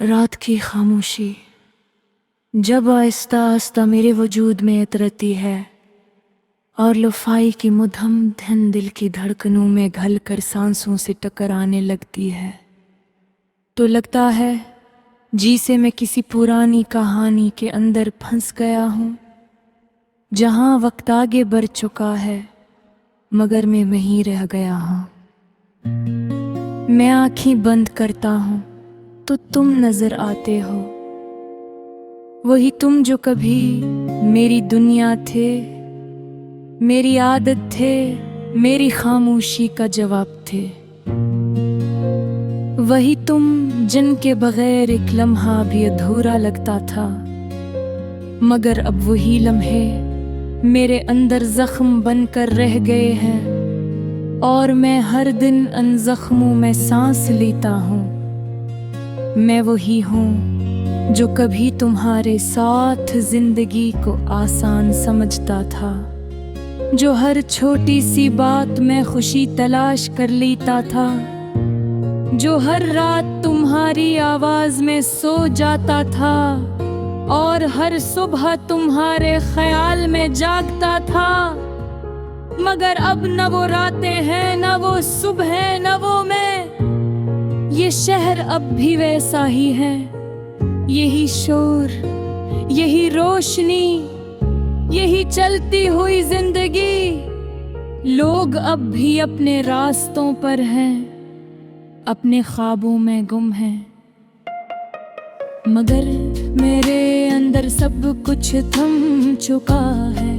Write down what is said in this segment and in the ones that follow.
रात की खामोशी जब आहिस्ता आहिस्ता मेरे वजूद में उतरती है और लोफाई की मुधम धन दिल की धड़कनों में घल कर सांसों से टकराने लगती है, तो लगता है जी से मैं किसी पुरानी कहानी के अंदर फंस गया हूँ, जहाँ वक्त आगे बढ़ चुका है मगर मैं वहीं रह गया हूँ। मैं आंखें बंद करता हूँ तो तुम नजर आते हो, वही तुम जो कभी मेरी दुनिया थे, मेरी आदत थे, मेरी खामोशी का जवाब थे। वही तुम जिनके बगैर एक लम्हा भी अधूरा लगता था, मगर अब वही लम्हे मेरे अंदर जख्म बनकर रह गए हैं और मैं हर दिन उन जख्मों में सांस लेता हूँ। मैं वही हूँ जो कभी तुम्हारे साथ जिंदगी को आसान समझता था, जो हर छोटी सी बात में खुशी तलाश कर लेता था, जो हर रात तुम्हारी आवाज में सो जाता था और हर सुबह तुम्हारे ख्याल में जागता था। मगर अब न वो रातें हैं, न वो सुबह, न वो मैं। ये शहर अब भी वैसा ही है, यही शोर, यही रोशनी, यही चलती हुई जिंदगी। लोग अब भी अपने रास्तों पर हैं, अपने ख्वाबों में गुम हैं, मगर मेरे अंदर सब कुछ थम चुका है।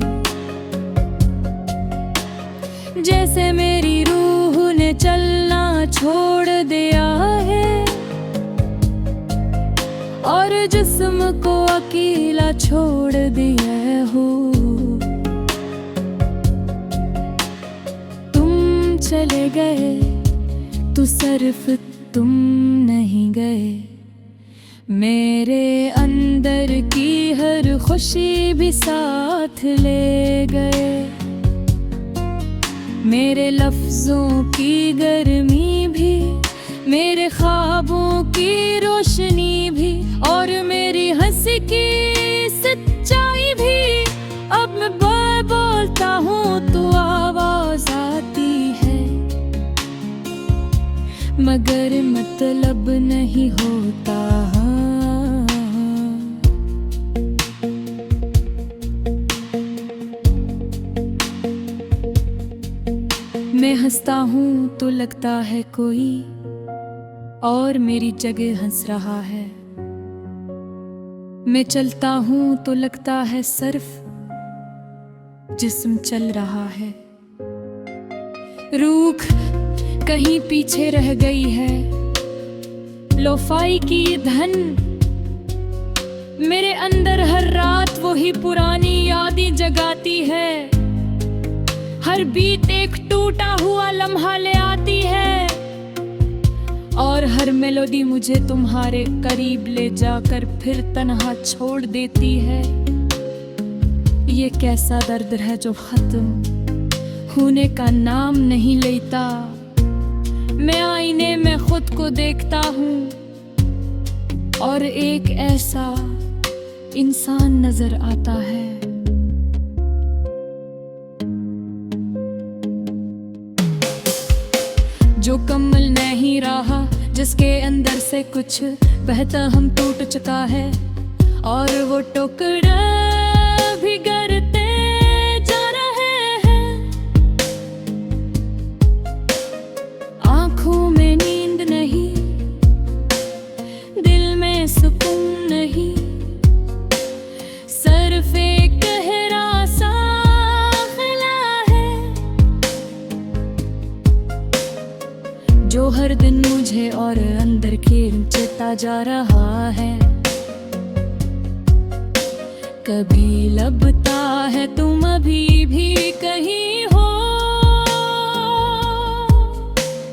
जैसे मेरी रूह ने चलना छोड़ दिया है और जिस्म को अकेला छोड़ दिया हो। तुम चले गए तो सिर्फ तुम नहीं गए, मेरे अंदर की हर खुशी भी साथ ले गए। मेरे लफ्जों की गर्मी भी, मेरे ख्वाबों की रोशनी भी और मेरी हंसी की सच्चाई भी। अब मैं बोलता हूँ तो आवाज आती है, मगर मतलब नहीं होता। मैं हंसता हूँ तो लगता है कोई और मेरी जगह हंस रहा है। मैं चलता हूँ तो लगता है सिर्फ जिस्म चल रहा है। रूह कहीं पीछे रह गई है, लोफाई की धन मेरे अंदर हर रात वही पुरानी यादें जगाती है। हर बीत एक टूटा हुआ लम्हा ले आती है और हर मेलोडी मुझे तुम्हारे करीब ले जाकर फिर तन्हा छोड़ देती है। ये कैसा दर्द है जो खत्म होने का नाम नहीं लेता। मैं आईने में खुद को देखता हूँ और एक ऐसा इंसान नजर आता है जो कमल नहीं रहा, जिसके अंदर से कुछ बहता हम टूट चुका है और वो टुकड़ा भी गिरते जा रहे हैं। आंखों में नींद नहीं, दिल में सुकून नहीं, सिर्फ एक गहरा सा जो हर दिन मुझे और अंदर खींचता जा रहा है। कभी लगता है तुम अभी भी कहीं हो,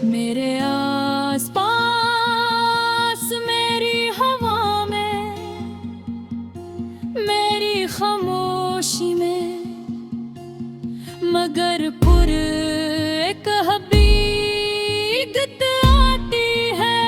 मेरे आस पास, मेरी हवा में, मेरी खामोशी में, मगर एक हकीकत आती है।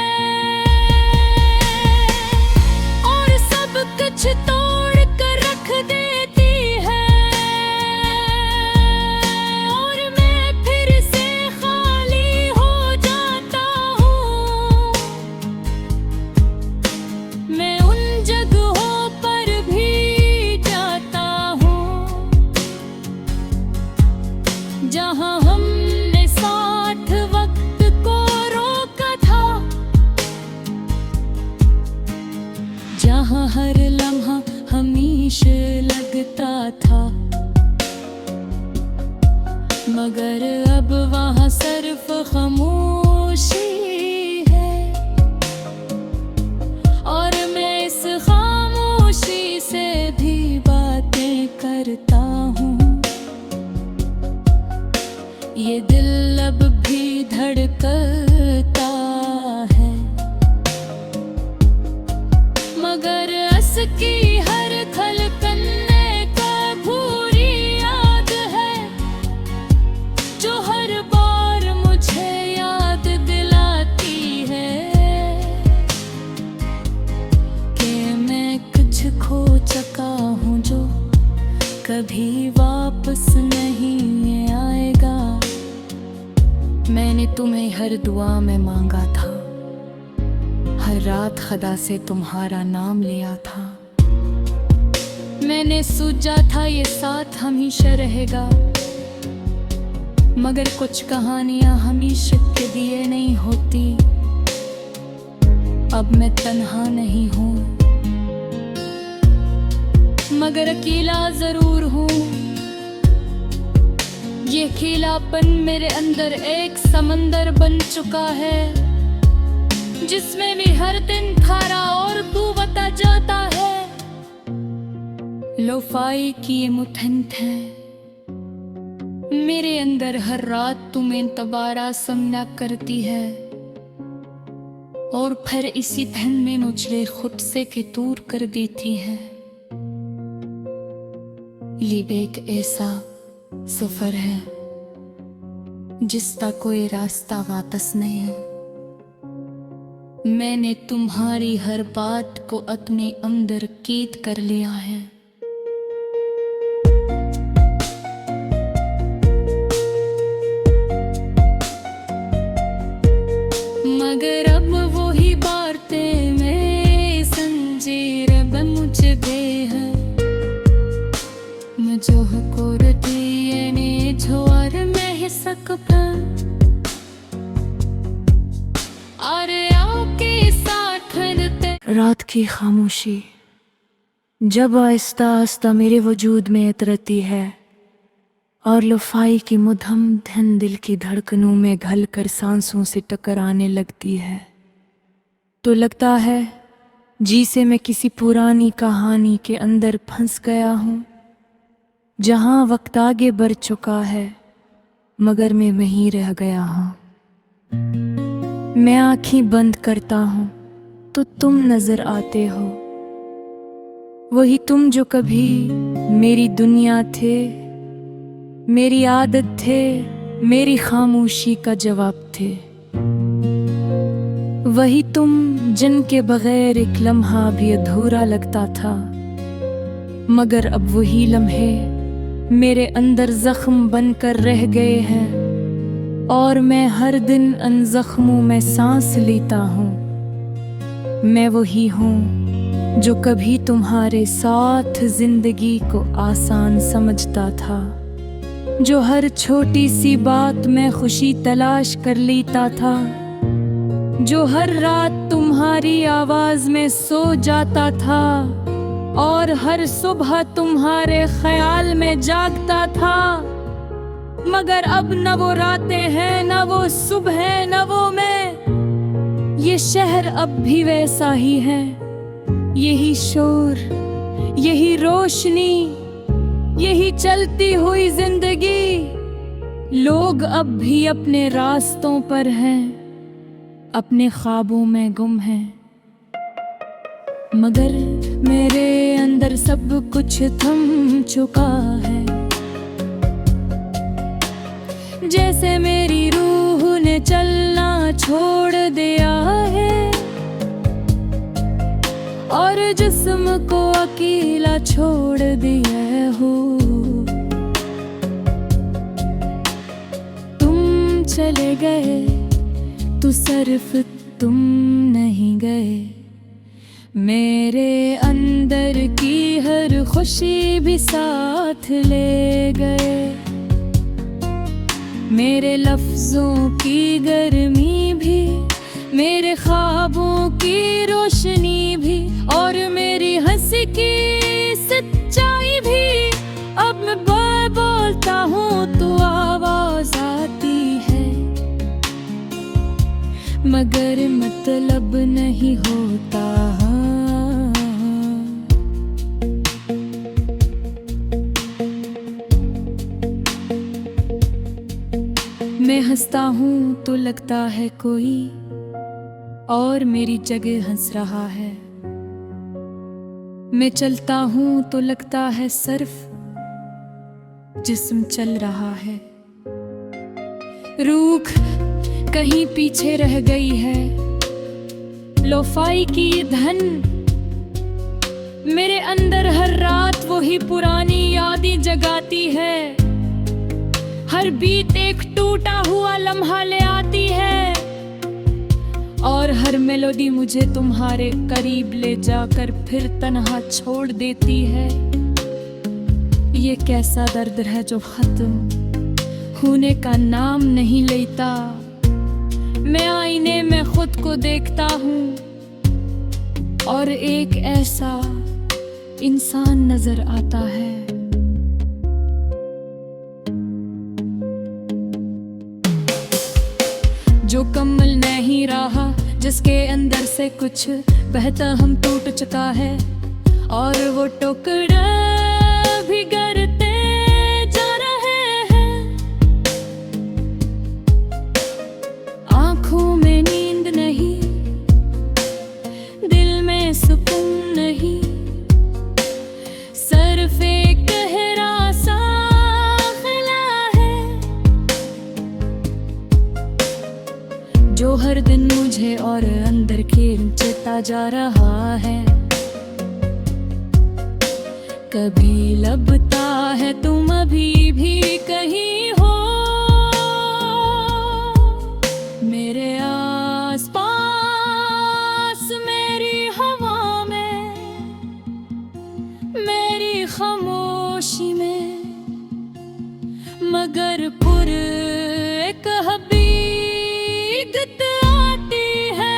जहाँ हर लम्हा हमेशा लगता था, मगर अब वहाँ सिर्फ खामोशी है। और मैं इस खामोशी से भी बातें करता हूँ। ये दिल अब भी धड़कता है, मगर उसकी हर धड़कन का पूरी याद है, जो हर बार मुझे याद दिलाती है कि मैं कुछ खो चुका हूँ जो कभी वापस नहीं आएगा। मैंने तुम्हें हर दुआ में मांगा था, हर रात खुदा से तुम्हारा नाम लिया था। मैंने सोचा था ये साथ हमेशा रहेगा, मगर कुछ कहानियां हमेशा के लिए नहीं होती। अब मैं तन्हा नहीं हूँ, मगर अकेला जरूर हूँ। ये अकेलापन मेरे अंदर एक समंदर बन चुका है, जिसमें भी हर दिन खारा और डूबता जाता है। लोफाई की ये मुठ्ठियां है मेरे अंदर, हर रात तुम्हें दोबारा सामना करती है, और फिर इसी धन में मुझे खुद से के दूर कर देती है। ये एक ऐसा सफर है जिसका कोई रास्ता वापस नहीं है। मैंने तुम्हारी हर बात को अपने अंदर कैद कर लिया है। मगर अब वही बातें में संजीर बन मुझे दे है, मुझे को दिए ने झोर में ही सकता। रात की खामोशी जब आहिस्ता आहिस्ता मेरे वजूद में उतरती है, और लोफाई की मुधम धन दिल की धड़कनों में घलकर सांसों से टकराने लगती है, तो लगता है जैसे मैं किसी पुरानी कहानी के अंदर फंस गया हूँ, जहाँ वक्त आगे बढ़ चुका है मगर मैं वहीं रह गया हूँ। मैं आँखें बंद करता हूँ तो तुम नजर आते हो, वही तुम जो कभी मेरी दुनिया थे, मेरी आदत थे, मेरी खामोशी का जवाब थे। वही तुम जिनके बगैर एक लम्हा भी अधूरा लगता था, मगर अब वही लम्हे मेरे अंदर जख्म बनकर रह गए हैं, और मैं हर दिन उन जख्मों में सांस लेता हूँ। मैं वही हूँ जो कभी तुम्हारे साथ जिंदगी को आसान समझता था, जो हर छोटी सी बात में खुशी तलाश कर लेता था, जो हर रात तुम्हारी आवाज में सो जाता था, और हर सुबह तुम्हारे ख्याल में जागता था। मगर अब न वो रातें हैं, न वो सुबह है, न वो मैं। ये शहर अब भी वैसा ही है, यही शोर, यही रोशनी, यही चलती हुई जिंदगी। लोग अब भी अपने रास्तों पर हैं, अपने ख्वाबों में गुम हैं, मगर मेरे अंदर सब कुछ थम चुका है। जैसे मेरी रूह ने चलना छोड़ दिया है, और जिस्म को अकेला छोड़ दिया हो। तुम चले गए तो सिर्फ तुम नहीं गए, मेरे अंदर की हर खुशी भी साथ ले गए। मेरे लफ्जों की गर्मी भी, मेरे ख्वाबों की रोशनी भी, और मगर मतलब नहीं होता। मैं हंसता हूँ तो लगता है कोई और मेरी जगह हंस रहा है। मैं चलता हूँ तो लगता है सिर्फ जिस्म चल रहा है। रूख कहीं पीछे रह गई है। लोफाई की ये धन मेरे अंदर हर रात वही पुरानी यादें जगाती है। हर बीत एक टूटा हुआ लम्हा ले आती है और हर मेलोडी मुझे तुम्हारे करीब ले जाकर फिर तन्हा छोड़ देती है। ये कैसा दर्द है जो खत्म होने का नाम नहीं लेता। मैं आईने में खुद को देखता हूँ और एक ऐसा इंसान नजर आता है। जो कमल नहीं रहा, जिसके अंदर से कुछ बहता हम टूट चुका है और वो टुकड़ा भी गिरते जा रहे हैं। आंखों में नींद नहीं, दिल में सुकून नहीं, सिर्फ एक गहरा सा जो हर दिन मुझे और अंदर खींचता जा रहा है। कभी लगता है तुम अभी भी कहीं हो मेरे आस पास, मेरी हवा में, मेरी खामोशी में, मगर पुर एक आती है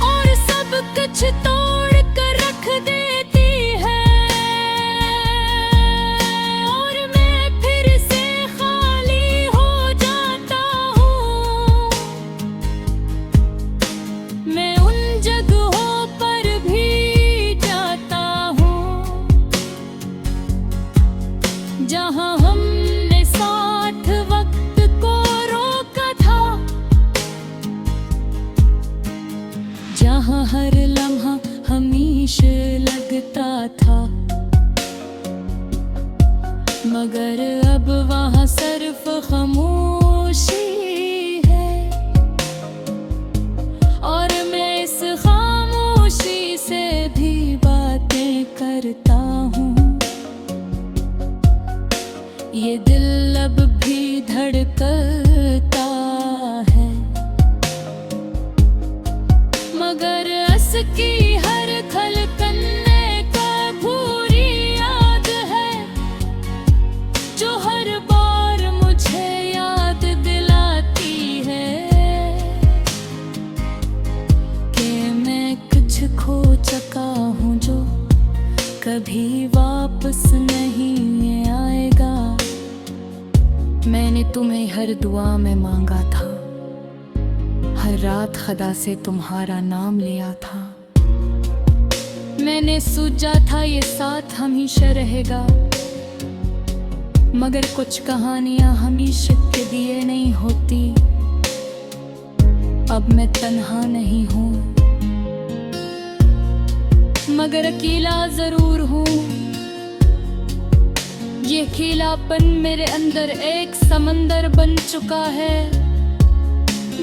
और सब कुछ तोड़ कर रख देती है और मैं फिर से खाली हो जाता हूँ। मैं उन जगहों पर भी जाता हूँ जहाँ हमने साथ वक्त जहाँ हर लम्हा हमेशा लगता था, मगर अब वहाँ सिर्फ खामोशी है और मैं इस खामोशी से भी बातें करता हूँ। ये दिल अब भी धड़कता है, मगर असकी हर खलकने का भूरी याद है जो हर बार मुझे याद दिलाती है कि मैं कुछ खो चुका हूँ जो कभी वापस नहीं आएगा। मैंने तुम्हें हर दुआ में मांगा था, हर रात खुदा से तुम्हारा नाम लिया था। मैंने सोचा था ये साथ हमेशा रहेगा, मगर कुछ कहानियां हमेशा के लिए नहीं होती। अब मैं तन्हा नहीं हूँ, मगर अकेला जरूर हूँ। ये अकेलापन मेरे अंदर एक समंदर बन चुका है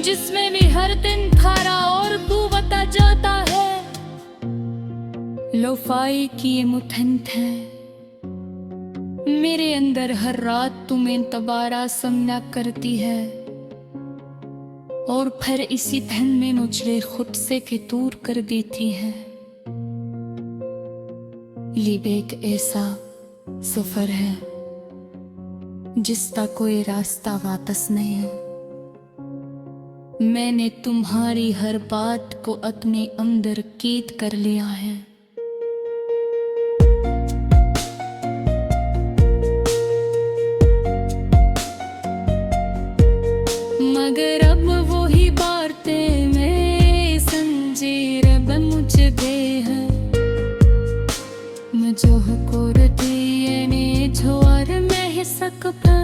जिसमें भी हर दिन खारा और डूबता जाता है। लोफाई की ये मुठ्ठन है मेरे अंदर, हर रात तुम्हें दोबारा सामना करती है और फिर इसी धन में मुझे खुद से के दूर कर देती है। ये एक ऐसा सफर है जिसका कोई रास्ता वापस नहीं है। मैंने तुम्हारी हर बात को अपने अंदर कैद कर लिया है। मगर জেগে मैं जो कोर दिए ने झोर में ही सकता